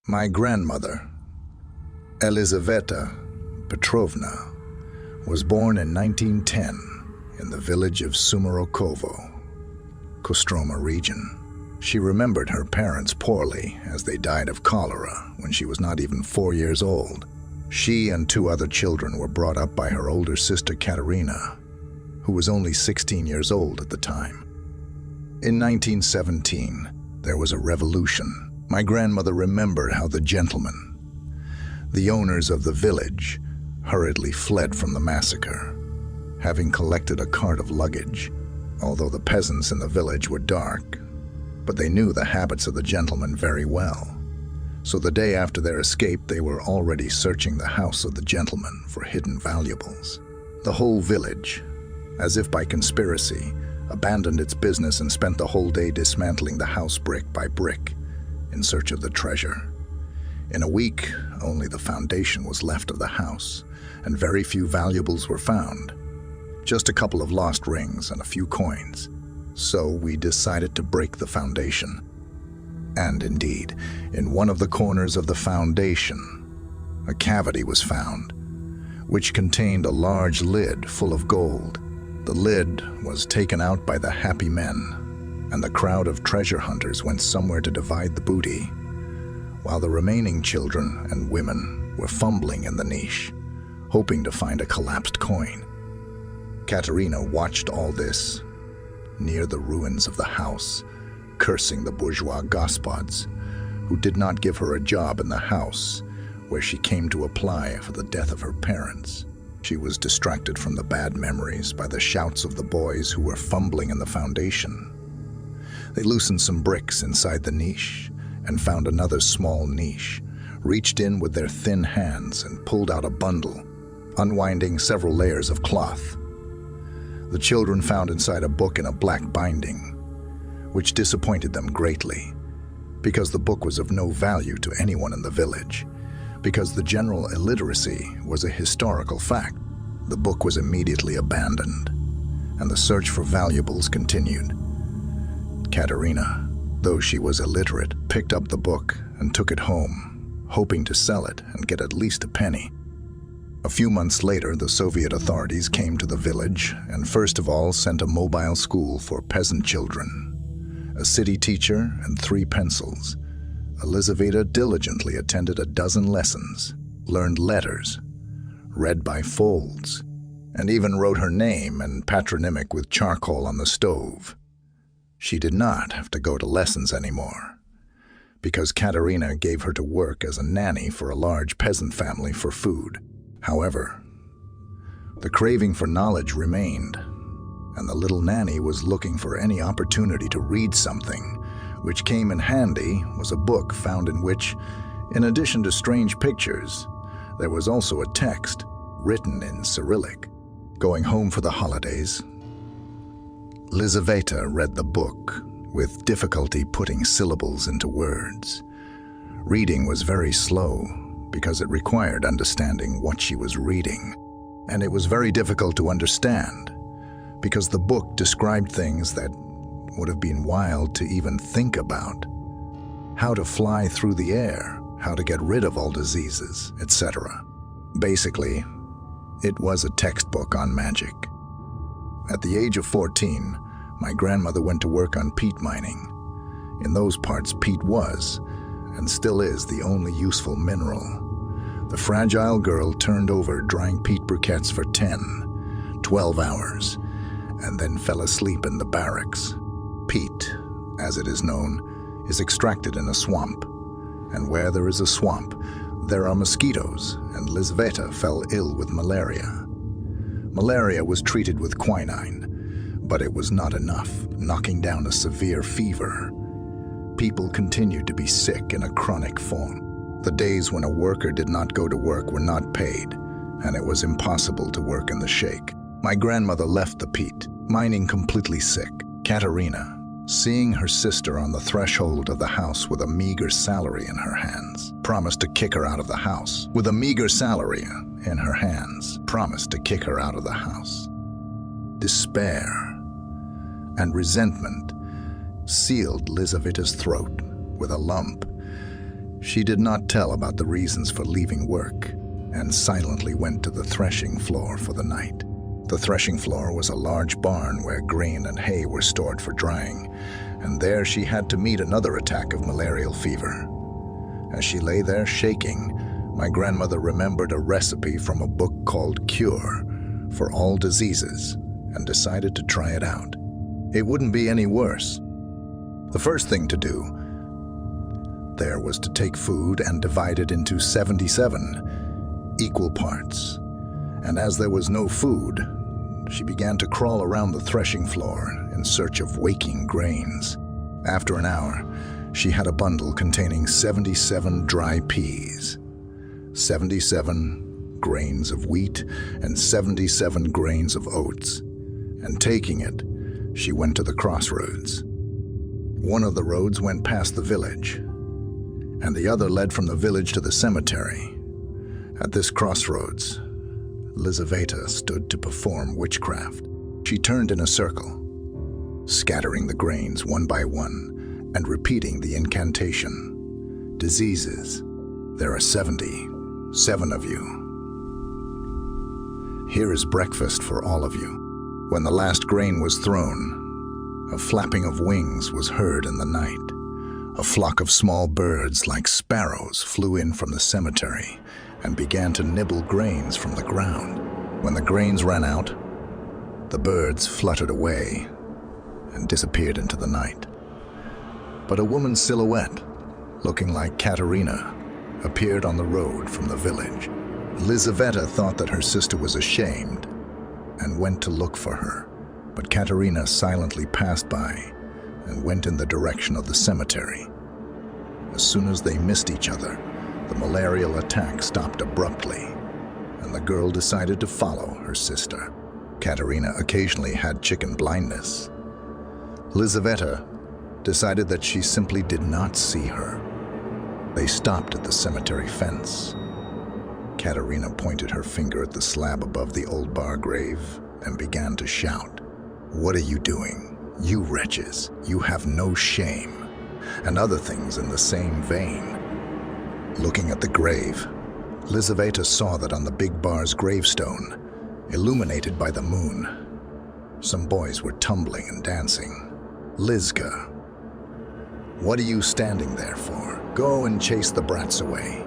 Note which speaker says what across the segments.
Speaker 1: My grandmother, Elizaveta Petrovna, was born in 1910 in the village of Sumarokovo, Kostroma region. She remembered her parents poorly as they died of cholera when she was not even 4 years old. She and 2 other children were brought up by her older sister Katerina, who was only 16 years old at the time. In 1917, there was a revolution. My grandmother remembered how the gentlemen, the owners of the village, hurriedly fled from the massacre, having collected a cart of luggage. Although the peasants in the village were dark, but they knew the habits of the gentlemen very well. So the day after their escape, they were already searching the house of the gentleman for hidden valuables. The whole village, as if by conspiracy, abandoned its business and spent the whole day dismantling the house brick by brick in search of the treasure. In a week, only the foundation was left of the house, and very few valuables were found. Just a couple of lost rings and a few coins. So we decided to break the foundation. And indeed, in one of the corners of the foundation, a cavity was found, which contained a large lid full of gold. The lid was taken out by the happy men, and the crowd of treasure hunters went somewhere to divide the booty, while the remaining children and women were fumbling in the niche, hoping to find a collapsed coin. Katerina watched all this near the ruins of the house, cursing the bourgeois gospods who did not give her a job in the house where she came to apply for the death of her parents. She was distracted from the bad memories by the shouts of the boys who were fumbling in the foundation. They loosened some bricks inside the niche and found another small niche, reached in with their thin hands and pulled out a bundle, unwinding several layers of cloth. The children found inside a book in a black binding, which disappointed them greatly, because the book was of no value to anyone in the village, because the general illiteracy was a historical fact. The book was immediately abandoned, and the search for valuables continued. Katerina, though she was illiterate, picked up the book and took it home, hoping to sell it and get at least a penny. A few months later, the Soviet authorities came to the village and first of all sent a mobile school for peasant children, a city teacher, and 3 pencils. Elizaveta diligently attended a dozen lessons, learned letters, read by folds, and even wrote her name and patronymic with charcoal on the stove. She did not have to go to lessons anymore, because Katerina gave her to work as a nanny for a large peasant family for food. However, the craving for knowledge remained, and the little nanny was looking for any opportunity to read something, which came in handy was a book found in which, in addition to strange pictures, there was also a text written in Cyrillic. Going home for the holidays, Lizaveta read the book, with difficulty putting syllables into words. Reading was very slow, because it required understanding what she was reading. And it was very difficult to understand, because the book described things that would have been wild to even think about. How to fly through the air, how to get rid of all diseases, etc. Basically, it was a textbook on magic. At the age of 14, my grandmother went to work on peat mining. In those parts, peat was, and still is, the only useful mineral. The fragile girl turned over drying peat briquettes for 10, 12 hours, and then fell asleep in the barracks. Peat, as it is known, is extracted in a swamp, and where there is a swamp, there are mosquitoes, and Lizaveta fell ill with malaria. Malaria was treated with quinine, but it was not enough, knocking down a severe fever. People continued to be sick in a chronic form. The days when a worker did not go to work were not paid, and it was impossible to work in the shake. My grandmother left the peat, mining completely sick. Katerina, seeing her sister on the threshold of the house with a meager salary in her hands, promised to kick her out of the house. With a meager salary in her hands, promised to kick her out of the house. Despair and resentment sealed Lizaveta's throat with a lump. She did not tell about the reasons for leaving work and silently went to the threshing floor for the night. The threshing floor was a large barn where grain and hay were stored for drying, and there she had to meet another attack of malarial fever. As she lay there shaking, my grandmother remembered a recipe from a book called Cure for All Diseases and decided to try it out. It wouldn't be any worse. The first thing to do there was to take food and divide it into 77 equal parts. And as there was no food, she began to crawl around the threshing floor in search of waking grains. After an hour, she had a bundle containing 77 dry peas, 77 grains of wheat, and 77 grains of oats. And taking it, she went to the crossroads. One of the roads went past the village, and the other led from the village to the cemetery. At this crossroads, Lizaveta stood to perform witchcraft. She turned in a circle, scattering the grains one by one and repeating the incantation. Diseases, there are 77 of you. Here is breakfast for all of you. When the last grain was thrown, a flapping of wings was heard in the night. A flock of small birds like sparrows flew in from the cemetery and began to nibble grains from the ground. When the grains ran out, the birds fluttered away and disappeared into the night. But a woman's silhouette, looking like Katerina, appeared on the road from the village. Lizaveta thought that her sister was ashamed and went to look for her, but Katerina silently passed by and went in the direction of the cemetery. As soon as they missed each other, the malarial attack stopped abruptly, and the girl decided to follow her sister. Katerina occasionally had chicken blindness. Lizaveta decided that she simply did not see her. They stopped at the cemetery fence. Katerina pointed her finger at the slab above the old bar grave and began to shout, "What are you doing? You wretches, you have no shame," and other things in the same vein. Looking at the grave, Lizaveta saw that on the big bar's gravestone, illuminated by the moon, some boys were tumbling and dancing. "Lizka, what are you standing there for? Go and chase the brats away,"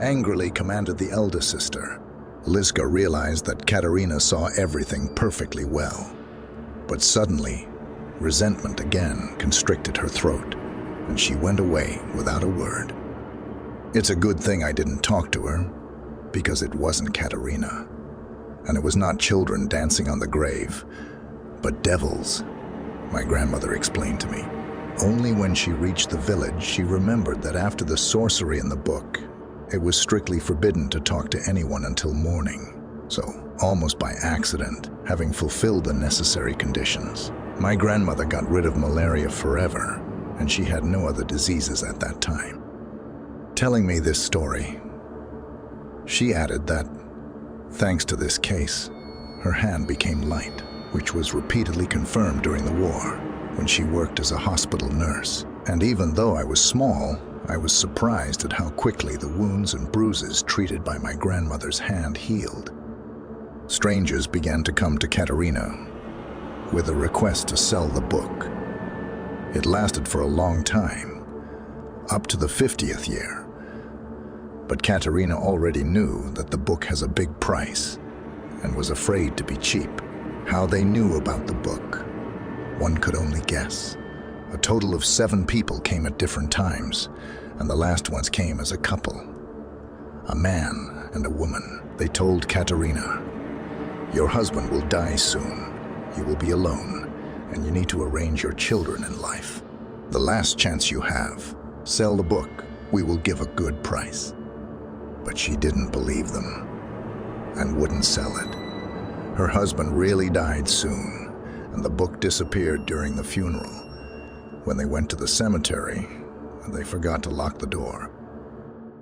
Speaker 1: angrily commanded the elder sister. Lizka realized that Katerina saw everything perfectly well, but suddenly, resentment again constricted her throat, and she went away without a word. It's a good thing I didn't talk to her, because it wasn't Katerina, and it was not children dancing on the grave, but devils, my grandmother explained to me. Only when she reached the village, she remembered that after the sorcery in the book, it was strictly forbidden to talk to anyone until morning. So, almost by accident, having fulfilled the necessary conditions, my grandmother got rid of malaria forever, and she had no other diseases at that time. Telling me this story, she added that, thanks to this case, her hand became light, which was repeatedly confirmed during the war when she worked as a hospital nurse. And even though I was small, I was surprised at how quickly the wounds and bruises treated by my grandmother's hand healed. Strangers began to come to Katerina with a request to sell the book. It lasted for a long time, up to the 50th year. But Katerina already knew that the book has a big price and was afraid to be cheap. How they knew about the book, one could only guess. A total of 7 people came at different times, and the last ones came as a couple, a man and a woman. They told Katerina, "Your husband will die soon. You will be alone, and you need to arrange your children in life. The last chance you have, sell the book. We will give a good price." But she didn't believe them and wouldn't sell it. Her husband really died soon, and the book disappeared during the funeral. When they went to the cemetery, they forgot to lock the door.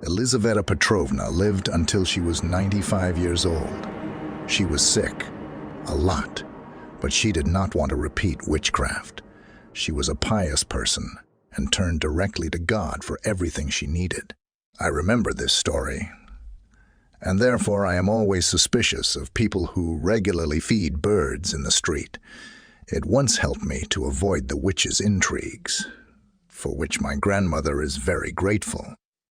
Speaker 1: Elizaveta Petrovna lived until she was 95 years old. She was sick, a lot, but she did not want to repeat witchcraft. She was a pious person and turned directly to God for everything she needed. I remember this story, and therefore I am always suspicious of people who regularly feed birds in the street. It once helped me to avoid the witch's intrigues, for which my grandmother is very grateful.